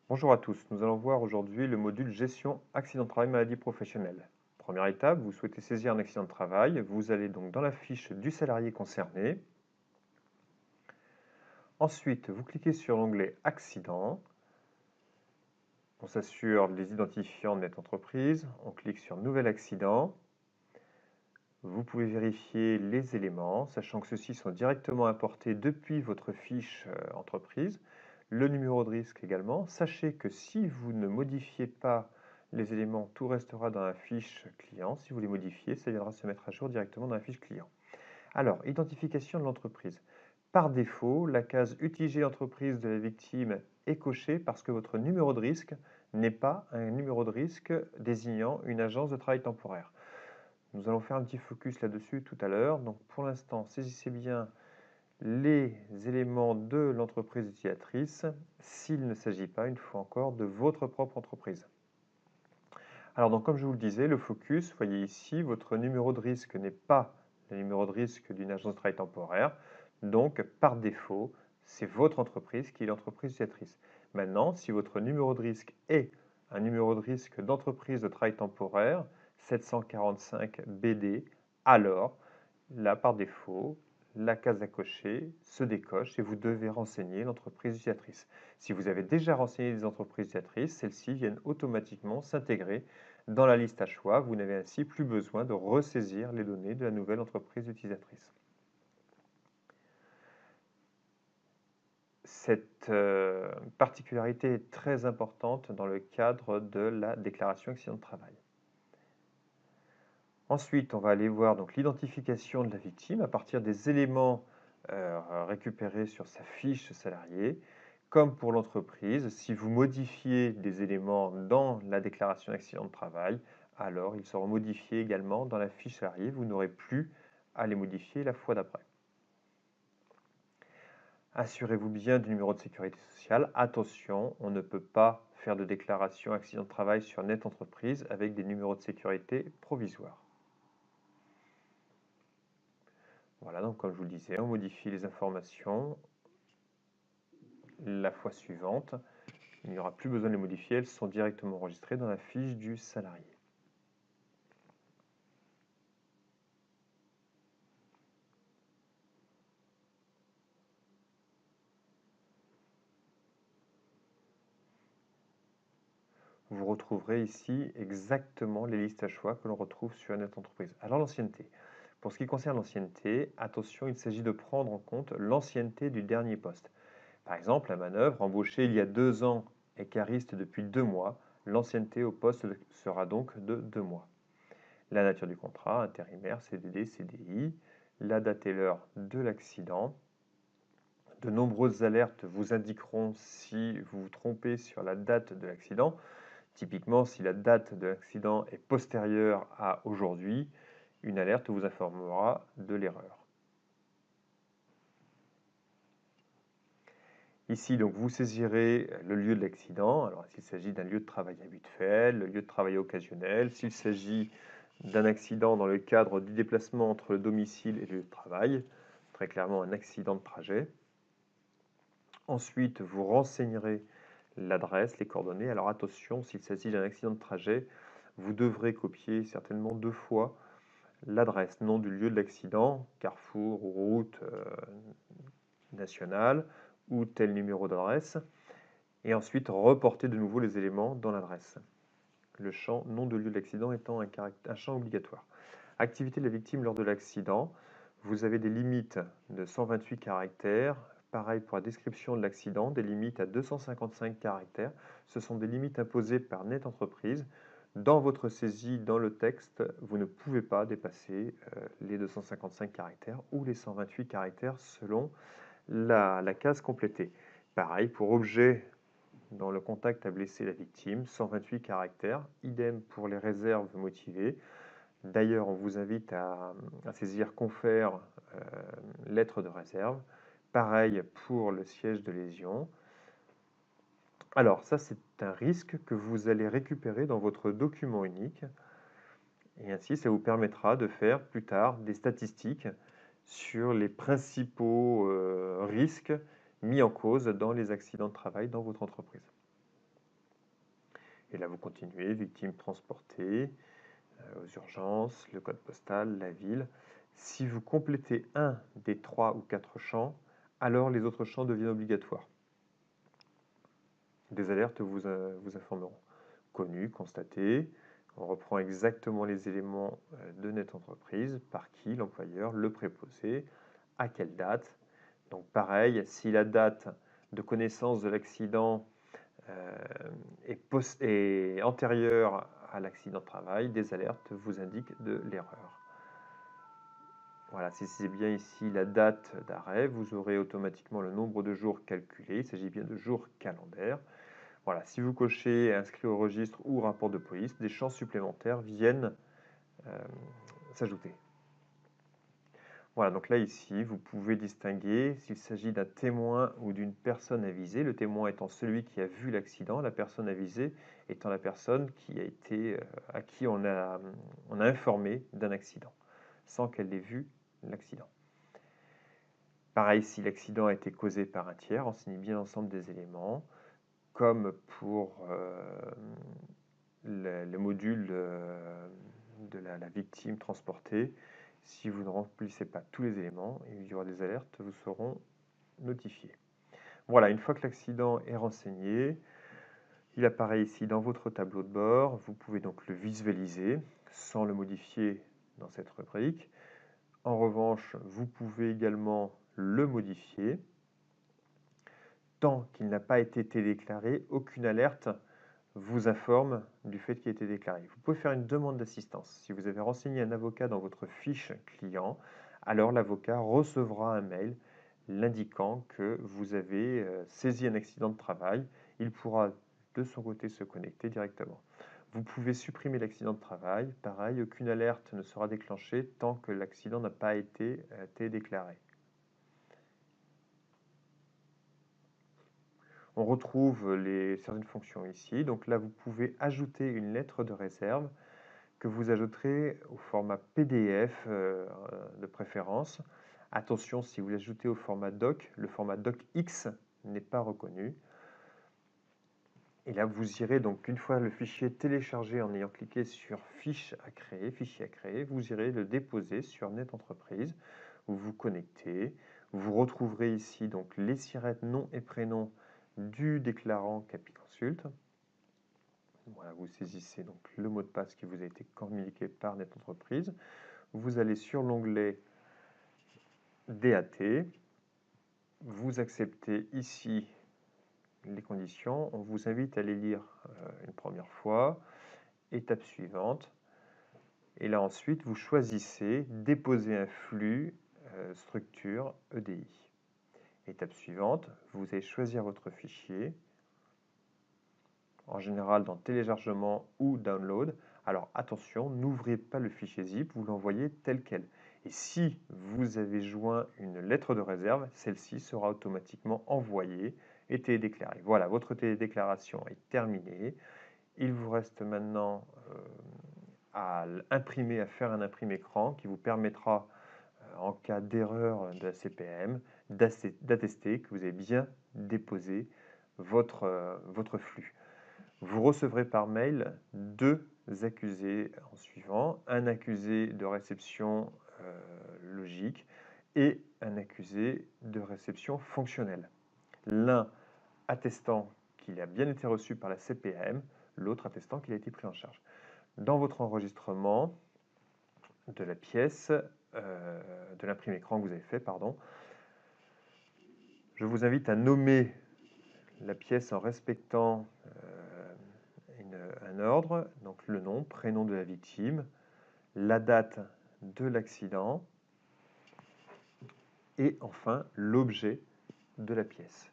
Bonjour à tous, nous allons voir aujourd'hui le module gestion accident de travail maladie professionnelle. Première étape, vous souhaitez saisir un accident de travail, vous allez donc dans la fiche du salarié concerné. Ensuite, vous cliquez sur l'onglet accident. On s'assure des identifiants de notre entreprise, on clique sur nouvel accident. Vous pouvez vérifier les éléments, sachant que ceux-ci sont directement importés depuis votre fiche entreprise. Le numéro de risque également. Sachez que si vous ne modifiez pas les éléments, tout restera dans la fiche client. Si vous les modifiez, ça viendra se mettre à jour directement dans la fiche client. Alors, identification de l'entreprise. Par défaut, la case Utiliser l'entreprise de la victime est cochée parce que votre numéro de risque n'est pas un numéro de risque désignant une agence de travail temporaire. Nous allons faire un petit focus là-dessus tout à l'heure. Donc pour l'instant, saisissez bien les éléments de l'entreprise utilisatrice s'il ne s'agit pas, une fois encore, de votre propre entreprise. Alors donc comme je vous le disais, le focus, voyez ici, votre numéro de risque n'est pas le numéro de risque d'une agence de travail temporaire. Donc par défaut, c'est votre entreprise qui est l'entreprise utilisatrice. Maintenant, si votre numéro de risque est un numéro de risque d'entreprise de travail temporaire, 745 BD, alors là, par défaut, la case à cocher se décoche et vous devez renseigner l'entreprise utilisatrice. Si vous avez déjà renseigné des entreprises utilisatrices, celles-ci viennent automatiquement s'intégrer dans la liste à choix. Vous n'avez ainsi plus besoin de ressaisir les données de la nouvelle entreprise utilisatrice. Cette particularité est très importante dans le cadre de la déclaration accident de travail. Ensuite, on va aller voir donc l'identification de la victime à partir des éléments récupérés sur sa fiche salarié. Comme pour l'entreprise, si vous modifiez des éléments dans la déclaration d'accident de travail, alors ils seront modifiés également dans la fiche salarié. Vous n'aurez plus à les modifier la fois d'après. Assurez-vous bien du numéro de sécurité sociale. Attention, on ne peut pas faire de déclaration accident de travail sur Net Entreprise avec des numéros de sécurité provisoires. Voilà, donc comme je vous le disais, on modifie les informations la fois suivante. Il n'y aura plus besoin de les modifier, elles sont directement enregistrées dans la fiche du salarié. Vous retrouverez ici exactement les listes à choix que l'on retrouve sur Net Entreprise. Alors l'ancienneté. Pour ce qui concerne l'ancienneté, attention, il s'agit de prendre en compte l'ancienneté du dernier poste. Par exemple, la manœuvre, embauchée il y a 2 ans et cariste depuis 2 mois, l'ancienneté au poste sera donc de 2 mois. La nature du contrat, intérimaire, CDD, CDI, la date et l'heure de l'accident. De nombreuses alertes vous indiqueront si vous vous trompez sur la date de l'accident. Typiquement, si la date de l'accident est postérieure à aujourd'hui, une alerte vous informera de l'erreur. Ici, donc, vous saisirez le lieu de l'accident. Alors, s'il s'agit d'un lieu de travail habituel, le lieu de travail occasionnel, s'il s'agit d'un accident dans le cadre du déplacement entre le domicile et le lieu de travail, très clairement un accident de trajet. Ensuite, vous renseignerez l'adresse, les coordonnées. Alors attention, s'il s'agit d'un accident de trajet, vous devrez copier certainement 2 fois l'adresse, nom du lieu de l'accident, carrefour ou route nationale, ou tel numéro d'adresse, et ensuite reporter de nouveau les éléments dans l'adresse. Le champ nom de lieu de l'accident étant un champ obligatoire. Activité de la victime lors de l'accident. Vous avez des limites de 128 caractères. Pareil pour la description de l'accident, des limites à 255 caractères. Ce sont des limites imposées par Net Entreprise. Dans votre saisie, dans le texte, vous ne pouvez pas dépasser les 255 caractères ou les 128 caractères selon la case complétée. Pareil pour objet dans le contact à blesser la victime, 128 caractères. Idem pour les réserves motivées. D'ailleurs, on vous invite à saisir confère lettre de réserve. Pareil pour le siège de lésion. Alors, ça, c'est un risque que vous allez récupérer dans votre document unique. Et ainsi, ça vous permettra de faire plus tard des statistiques sur les principaux risques mis en cause dans les accidents de travail dans votre entreprise. Et là, vous continuez, victime transportée, aux urgences, le code postal, la ville. Si vous complétez un des 3 ou 4 champs, alors les autres champs deviennent obligatoires. Des alertes vous informeront. Connu, constaté, on reprend exactement les éléments de Net Entreprise, par qui, l'employeur, le préposé, à quelle date. Donc pareil, si la date de connaissance de l'accident est antérieure à l'accident de travail, des alertes vous indiquent de l'erreur. Voilà, si c'est bien ici la date d'arrêt, vous aurez automatiquement le nombre de jours calculé. Il s'agit bien de jours calendaires. Voilà, si vous cochez inscrit au registre ou rapport de police, des champs supplémentaires viennent s'ajouter. Voilà, donc là ici, vous pouvez distinguer s'il s'agit d'un témoin ou d'une personne avisée, le témoin étant celui qui a vu l'accident, la personne avisée étant la personne qui a été, à qui on a informé d'un accident, sans qu'elle ait vu l'accident. Pareil, si l'accident a été causé par un tiers, renseignez bien l'ensemble des éléments, comme pour le module de la victime transportée. Si vous ne remplissez pas tous les éléments, il y aura des alertes, vous seront notifiés. Voilà, une fois que l'accident est renseigné, il apparaît ici dans votre tableau de bord. Vous pouvez donc le visualiser sans le modifier dans cette rubrique. En revanche, vous pouvez également le modifier. Tant qu'il n'a pas été déclaré, aucune alerte vous informe du fait qu'il a été déclaré. Vous pouvez faire une demande d'assistance. Si vous avez renseigné un avocat dans votre fiche client, alors l'avocat recevra un mail l'indiquant que vous avez saisi un accident de travail. Il pourra de son côté se connecter directement. Vous pouvez supprimer l'accident de travail. Pareil, aucune alerte ne sera déclenchée tant que l'accident n'a pas été déclaré. On retrouve certaines fonctions ici. Donc là, vous pouvez ajouter une lettre de réserve que vous ajouterez au format PDF de préférence. Attention, si vous l'ajoutez au format doc, le format docx n'est pas reconnu. Et là, vous irez donc, une fois le fichier téléchargé en ayant cliqué sur fichier à créer, vous irez le déposer sur Net Entreprise. Vous vous connectez. Vous retrouverez ici donc les sirettes nom et prénom du déclarant Capiconsult. Voilà, vous saisissez donc le mot de passe qui vous a été communiqué par Net Entreprise. Vous allez sur l'onglet DAT. Vous acceptez ici les conditions. On vous invite à les lire une première fois. Étape suivante. Et là ensuite, vous choisissez déposer un flux structure EDI. Étape suivante, vous allez choisir votre fichier. En général dans téléchargement ou download. Alors attention, n'ouvrez pas le fichier zip, vous l'envoyez tel quel. Et si vous avez joint une lettre de réserve, celle-ci sera automatiquement envoyée et télédéclarée. Voilà, votre télédéclaration est terminée. Il vous reste maintenant à faire un imprimé écran qui vous permettra, en cas d'erreur de la CPM, d'attester que vous avez bien déposé votre flux. Vous recevrez par mail 2 accusés en suivant, un accusé de réception logique et un accusé de réception fonctionnelle. L'un attestant qu'il a bien été reçu par la CPM, l'autre attestant qu'il a été pris en charge. Dans votre enregistrement de la pièce, de l'imprimé écran que vous avez fait, je vous invite à nommer la pièce en respectant un ordre, donc le nom, prénom de la victime, la date de l'accident et enfin l'objet de la pièce.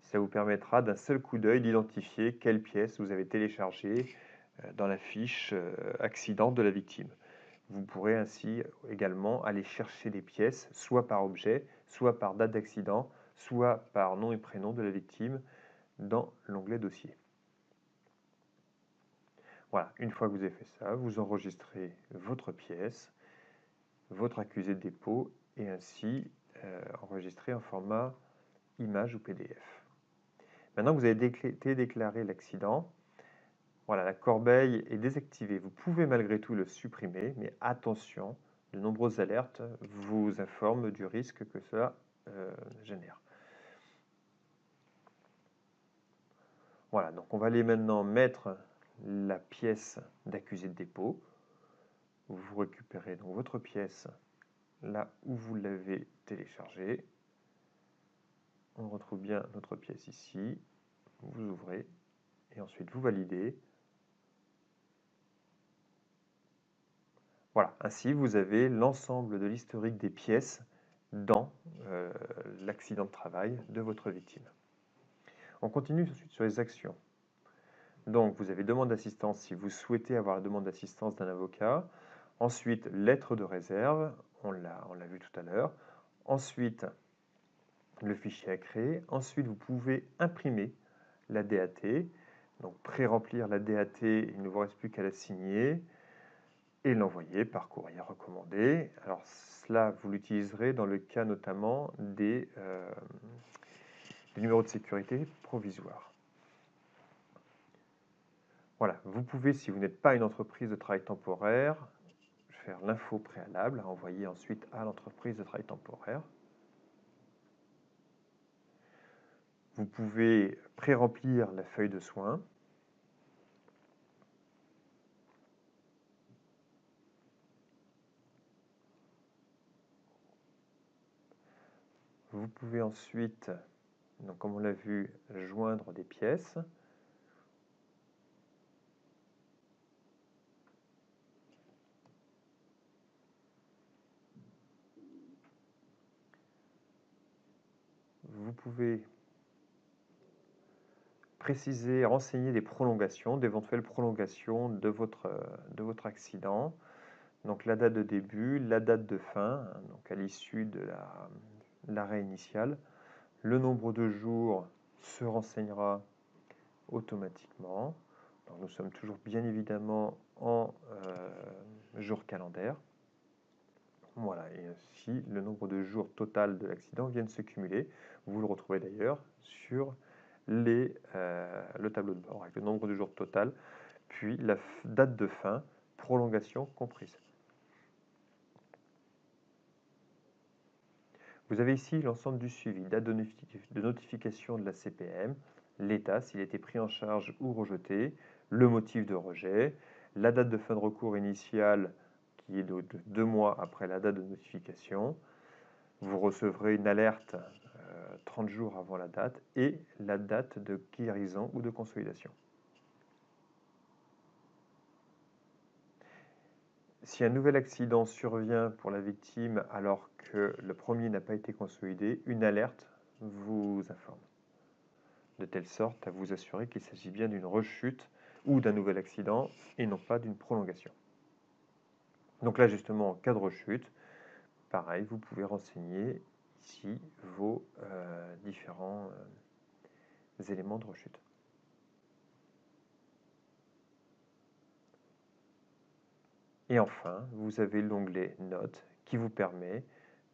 Ça vous permettra d'un seul coup d'œil d'identifier quelle pièce vous avez téléchargée dans la fiche accident de la victime. Vous pourrez ainsi également aller chercher des pièces, soit par objet, soit par date d'accident, soit par nom et prénom de la victime dans l'onglet dossier. Voilà, une fois que vous avez fait ça, vous enregistrez votre pièce, votre accusé de dépôt et ainsi enregistrer en format image ou PDF. Maintenant que vous avez déclaré l'accident, Voilà, la corbeille est désactivée. Vous pouvez malgré tout le supprimer, mais attention, de nombreuses alertes vous informent du risque que cela génère. Voilà, donc on va aller maintenant mettre la pièce d'accusé de dépôt. Vous récupérez donc votre pièce là où vous l'avez téléchargée. On retrouve bien notre pièce ici. Vous ouvrez et ensuite vous validez. Voilà, ainsi vous avez l'ensemble de l'historique des pièces dans l'accident de travail de votre victime. On continue ensuite sur les actions. Donc vous avez demande d'assistance si vous souhaitez avoir la demande d'assistance d'un avocat. Ensuite, lettre de réserve, on l'a vu tout à l'heure. Ensuite, le fichier à créer. Ensuite, vous pouvez imprimer la DAT. Donc pré-remplir la DAT, il ne vous reste plus qu'à la signer et l'envoyer par courrier recommandé. Alors cela, vous l'utiliserez dans le cas notamment des numéros de sécurité provisoires. Voilà, vous pouvez, si vous n'êtes pas une entreprise de travail temporaire, faire l'info préalable, à envoyer ensuite à l'entreprise de travail temporaire. Vous pouvez pré-remplir la feuille de soins. Vous pouvez ensuite, donc comme on l'a vu, joindre des pièces. Vous pouvez préciser, renseigner des prolongations, d'éventuelles prolongations de votre accident. Donc la date de début, la date de fin, donc à l'issue de l'arrêt initial. Le nombre de jours se renseignera automatiquement. Donc nous sommes toujours bien évidemment en jour calendaire. Voilà, et ainsi le nombre de jours total de l'accident vient de se cumuler. Vous le retrouvez d'ailleurs sur le tableau de bord avec le nombre de jours total, puis la date de fin, prolongation comprise. Vous avez ici l'ensemble du suivi, date de notification de la CPM, l'état, s'il a été pris en charge ou rejeté, le motif de rejet, la date de fin de recours initiale qui est de 2 mois après la date de notification. Vous recevrez une alerte 30 jours avant la date et la date de guérison ou de consolidation. Si un nouvel accident survient pour la victime alors que le premier n'a pas été consolidé, une alerte vous informe, de telle sorte à vous assurer qu'il s'agit bien d'une rechute ou d'un nouvel accident et non pas d'une prolongation. Donc là justement, en cas de rechute, pareil, vous pouvez renseigner ici vos différents éléments de rechute. Et enfin, vous avez l'onglet Notes qui vous permet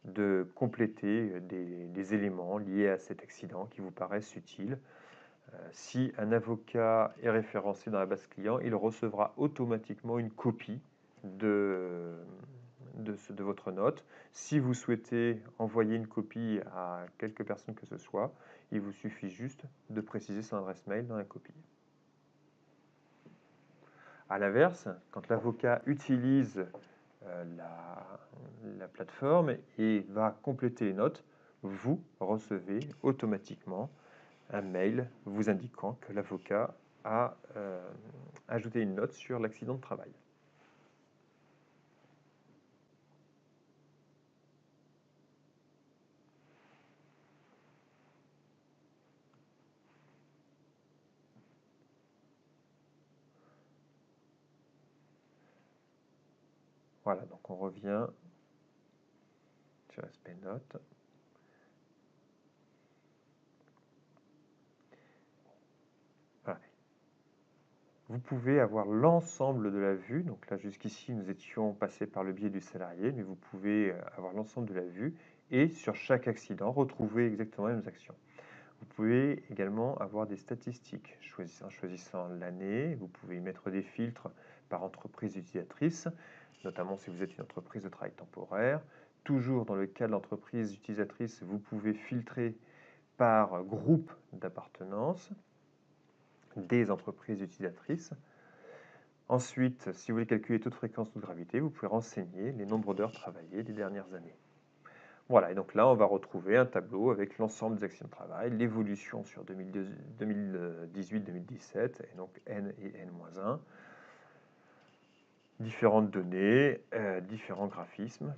de compléter des éléments liés à cet accident qui vous paraissent utiles. Si un avocat est référencé dans la base client, il recevra automatiquement une copie de votre note. Si vous souhaitez envoyer une copie à quelques personnes que ce soit, il vous suffit juste de préciser son adresse mail dans la copie. À l'inverse, quand l'avocat utilise la plateforme et va compléter les notes, vous recevez automatiquement un mail vous indiquant que l'avocat a ajouté une note sur l'accident de travail. Voilà, donc on revient sur l'aspect notes. Voilà. Vous pouvez avoir l'ensemble de la vue, donc là jusqu'ici nous étions passés par le biais du salarié, mais vous pouvez avoir l'ensemble de la vue et sur chaque accident retrouver exactement les mêmes actions. Vous pouvez également avoir des statistiques. En choisissant l'année, vous pouvez y mettre des filtres par entreprise utilisatrice, notamment si vous êtes une entreprise de travail temporaire. Toujours dans le cas de l'entreprise utilisatrice, vous pouvez filtrer par groupe d'appartenance des entreprises utilisatrices. Ensuite, si vous voulez calculer taux de fréquence, taux de gravité, vous pouvez renseigner les nombres d'heures travaillées des dernières années. Voilà, et donc là, on va retrouver un tableau avec l'ensemble des accidents de travail, l'évolution sur 2018-2017, et donc N et N-1, différentes données, différents graphismes.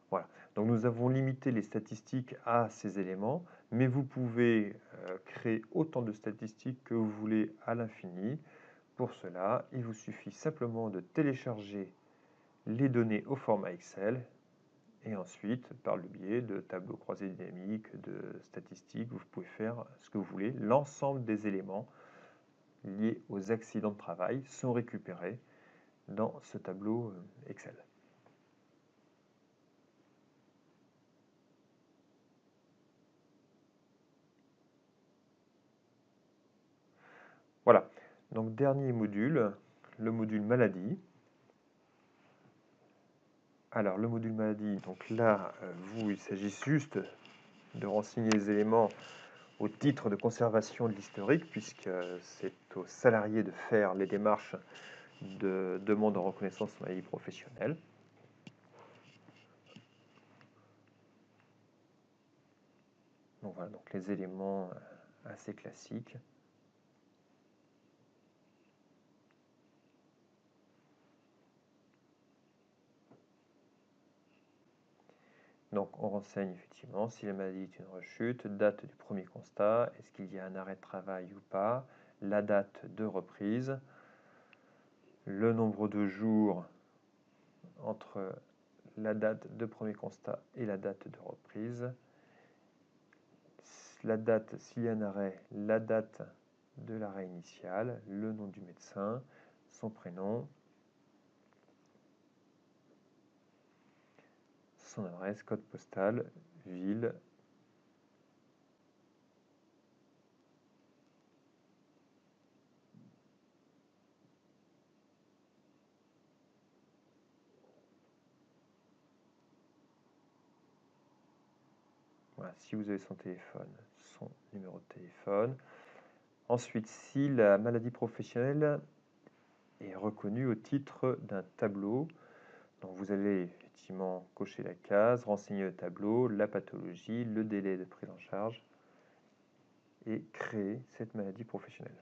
Voilà, donc nous avons limité les statistiques à ces éléments, mais vous pouvez créer autant de statistiques que vous voulez à l'infini. Pour cela, il vous suffit simplement de télécharger les données au format Excel et ensuite, par le biais de tableaux croisés dynamiques, de statistiques, vous pouvez faire ce que vous voulez. L'ensemble des éléments liés aux accidents de travail sont récupérés dans ce tableau Excel. Voilà, donc dernier module, le module maladie. Alors le module maladie, donc là, il s'agit juste de renseigner les éléments au titre de conservation de l'historique, puisque c'est aux salariés de faire les démarches de demande de reconnaissance de maladie professionnelle. Donc voilà, donc les éléments assez classiques. Donc on renseigne effectivement si la maladie est une rechute, date du premier constat, est-ce qu'il y a un arrêt de travail ou pas, la date de reprise, le nombre de jours entre la date de premier constat et la date de reprise, la date s'il y a un arrêt, la date de l'arrêt initial, le nom du médecin, son prénom, son adresse, code postal, ville. Voilà, si vous avez son téléphone, son numéro de téléphone. Ensuite, si la maladie professionnelle est reconnue au titre d'un tableau, donc vous allez effectivement cocher la case, renseigner le tableau, la pathologie, le délai de prise en charge et créer cette maladie professionnelle.